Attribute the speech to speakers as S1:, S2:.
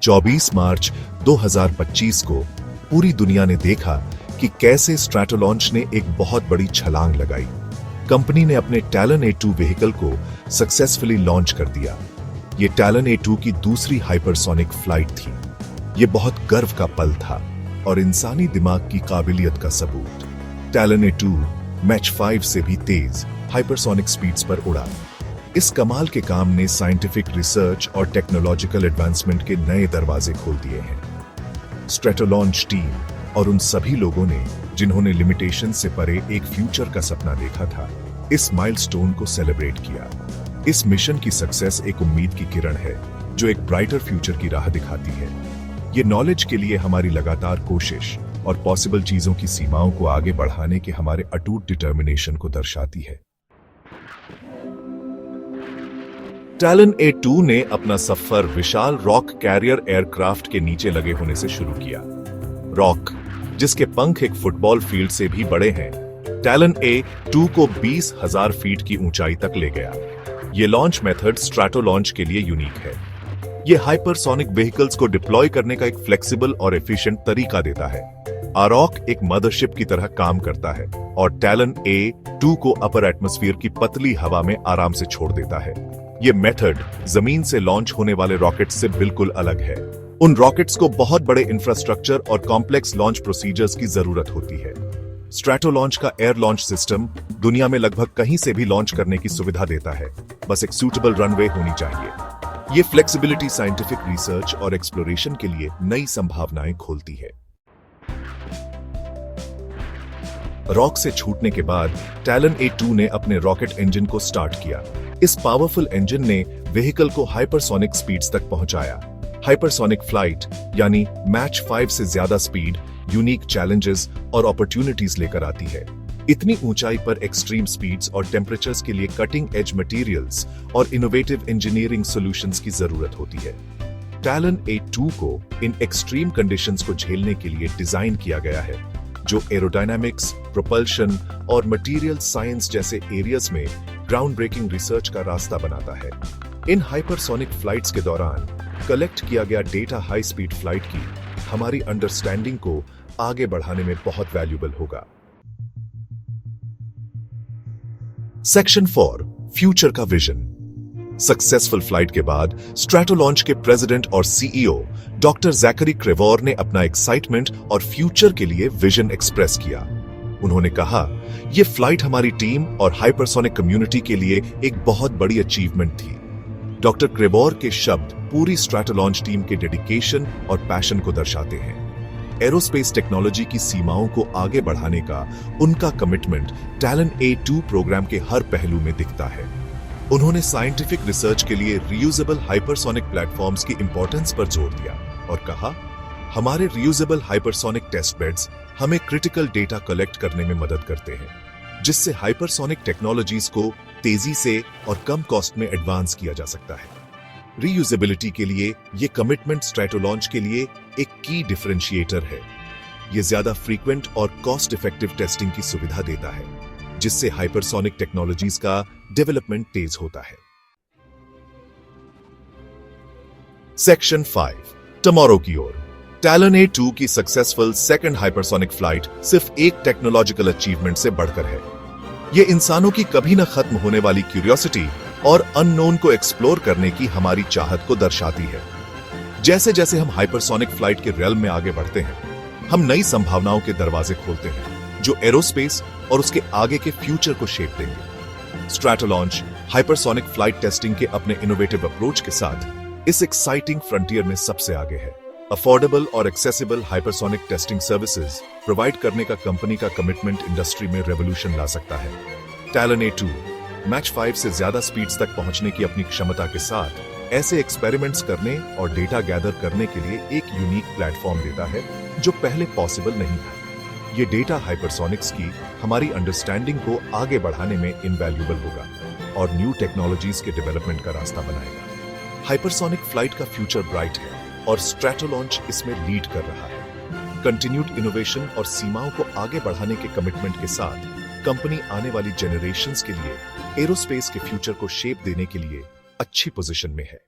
S1: 24 मार्च 2025 को पूरी दुनिया ने देखा कि कैसे स्ट्रैटोलॉन्च ने एक बहुत बड़ी छलांग लगाई। कंपनी ने अपने टैलन A2 व्हीकल को सक्सेसफुली लॉन्च कर दिया। ये टैलन A2 की दूसरी हाइपरसोनिक फ्लाइट थी। ये बहुत गर्व का पल था और इंसानी दिमाग की काबिलियत का सबूत। टैलन A2 मैच 5 से भी तेज हाइपरसोनिक स्पीड्स पर उड़ा। इस कमाल के काम ने साइंटिफिक रिसर्च और टेक्नोलॉजिकल एडवांसमेंट के नए दरवाजे खोल दिए हैं। स्ट्रैटोलॉन्च टीम और उन सभी लोगों ने जिन्होंने लिमिटेशन से परे एक फ्यूचर का सपना देखा था, इस माइलस्टोन को सेलिब्रेट किया। इस मिशन की सक्सेस एक उम्मीद की किरण है जो एक ब्राइटर फ्यूचर की राह दिखाती है। ये नॉलेज के लिए हमारी लगातार कोशिश और पॉसिबल चीजों की सीमाओं को आगे बढ़ाने के हमारे अटूट डिटर्मिनेशन को दर्शाती है। टैलन A2 ने अपना सफर विशाल रॉक कैरियर एयरक्राफ्ट के नीचे लगे होने से शुरू किया। रॉक, जिसके पंख एक फुटबॉल फील्ड से भी बड़े हैं, टैलन A2 को 20,000 फीट की ऊंचाई तक ले गया। यह लॉन्च मेथड स्ट्रैटोलॉन्च के लिए यूनिक है। यह हाइपरसोनिक व्हीकल्स को डिप्लॉय करने का एक फ्लेक्सिबल और एफिशिएंट तरीका देता है। आरॉक एक मदरशिप की तरह काम करता है और टैलन A2 को अपर एटमॉस्फेयर की पतली हवा में आराम से छोड़ देता है। यह मेथड जमीन से लॉन्च होने वाले रॉकेट्स से बिल्कुल अलग है। उन रॉकेट्स को बहुत बड़े इंफ्रास्ट्रक्चर और कॉम्प्लेक्स लॉन्च प्रोसीजर्स की जरूरत होती है। स्ट्रैटोलॉन्च का एयर लॉन्च सिस्टम दुनिया में लगभग कहीं से भी लॉन्च करने की सुविधा देता है, बस एक सूटेबल रनवे होनी चाहिए। ये फ्लेक्सिबिलिटी साइंटिफिक रिसर्च और एक्सप्लोरेशन के लिए नई संभावनाएं खोलती है। रॉक से छूटने के बाद टैलन A2 ने अपने रॉकेट इंजन को स्टार्ट किया। इस पावरफुल इंजन ने व्हीकल को हाइपरसोनिक स्पीड्स तक पहुंचाया। हाइपरसोनिक फ्लाइट यानी मैच 5 से ज्यादा स्पीड यूनिक चैलेंजेस और अपॉर्चुनिटीज लेकर आती है। इतनी ऊंचाई पर एक्सट्रीम स्पीड्स और टेम्परेचर्स के लिए कटिंग एज मटेरियल्स और इनोवेटिव इंजीनियरिंग सॉल्यूशंस की जरूरत होती है। टैलन A2 को इन एक्सट्रीम कंडीशंस को झेलने के लिए डिजाइन किया गया है, जो एरोडायनामिक्स, प्रोपल्शन और मटेरियल साइंस जैसे एरियाज में ग्राउंड ब्रेकिंग रिसर्च का रास्ता बनाता है। इन हाइपरसोनिक फ्लाइट्स के दौरान कलेक्ट किया गया डेटा हाई स्पीड फ्लाइट की हमारी अंडरस्टैंडिंग को आगे बढ़ाने में बहुत वैल्यूएबल होगा। सेक्शन 4, फ्यूचर का विजन। सक्सेसफुल फ्लाइट के बाद स्ट्रैटोलॉन्च के प्रेसिडेंट और CEO डॉक्टर जैकरी क्रेवोर ने अपना एक्साइटमेंट और फ्यूचर के लिए विजन एक्सप्रेस किया। उन्होंने कहा, यह फ्लाइट हमारी टीम और हाइपरसोनिक कम्युनिटी के लिए एक बहुत बड़ी अचीवमेंट थी। डॉक्टर क्रेवोर के शब्द पूरी स्ट्रैटोलॉन्च टीम के डेडिकेशन और पैशन को दर्शाते हैं। एरोस्पेस टेक्नोलॉजी की सीमाओं को आगे बढ़ाने का उनका कमिटमेंट टैलन A2 प्रोग्राम के हर पहलू में दिखता है। उन्होंने साइंटिफिक रिसर्च के लिए रीयूजेबल हाइपरसोनिक प्लेटफॉर्म्स की इंपॉर्टेंस पर जोर दिया और कहा, हमारे रीयूजेबल हाइपरसोनिक टेस्ट बेड्स हमें क्रिटिकल डेटा कलेक्ट करने में मदद करते हैं, जिससे हाइपरसोनिक टेक्नोलॉजीज को तेजी से और कम कॉस्ट में एडवांस किया जा सकता है। रीयूजेबिलिटी के लिए ये कमिटमेंट स्ट्रैटोलॉन्च के लिए एक की डिफरेंशिएटर है। ये ज्यादा फ्रीक्वेंट और कॉस्ट इफेक्टिव टेस्टिंग की सुविधा देता है, जिससे हाइपरसोनिक टेक्नोलॉजीज का डेवलपमेंट तेज होता है। सेक्शन 5, टुमारो की ओर। टैलन A2 की सक्सेसफुल सेकंड हाइपरसोनिक फ्लाइट सिर्फ एक टेक्नोलॉजिकल अचीवमेंट से बढ़कर है। यह इंसानों की कभी न खत्म होने वाली क्यूरियोसिटी और अननोन को एक्सप्लोर करने की हमारी चाहत को दर्शाती है। जैसे जैसे हम हाइपरसोनिक फ्लाइट के रेल में आगे बढ़ते हैं, हम नई संभावनाओं के दरवाजे खोलते हैं जो एरोस्पेस और उसके आगे के फ्यूचर को शेप देंगे। स्ट्रैटोलॉन्च हाइपरसोनिक फ्लाइट टेस्टिंग के अपने इनोवेटिव अप्रोच के साथ इस एक्साइटिंग फ्रंटियर में सबसे आगे है। अफोर्डेबल और accessible hypersonic testing services provide करने का कंपनी का कमिटमेंट इंडस्ट्री में रेवोल्यूशन ला सकता है। टैलन A2 मैच 5 से ज्यादा स्पीड्स तक पहुंचने की अपनी क्षमता के साथ ऐसे एक्सपेरिमेंट्स करने और डेटा गैदर करने के लिए एक यूनिक प्लेटफॉर्म देता है जो पहले पॉसिबल नहीं था। ये डेटा हाइपरसोनिक्स की हमारी अंडरस्टैंडिंग को आगे बढ़ाने में इनवैल्यूएबल होगा और न्यू टेक्नोलॉजीज के डेवलपमेंट का रास्ता बनाएगा। हाइपरसोनिक फ्लाइट का फ्यूचर ब्राइट है और स्ट्रैटोलॉन्च इसमें लीड कर रहा है। कंटिन्यूड इनोवेशन और सीमाओं को आगे बढ़ाने के कमिटमेंट के साथ कंपनी आने वाली जेनरेशंस के लिए एरोस्पेस के फ्यूचर को शेप देने के लिए अच्छी पोजीशन में है।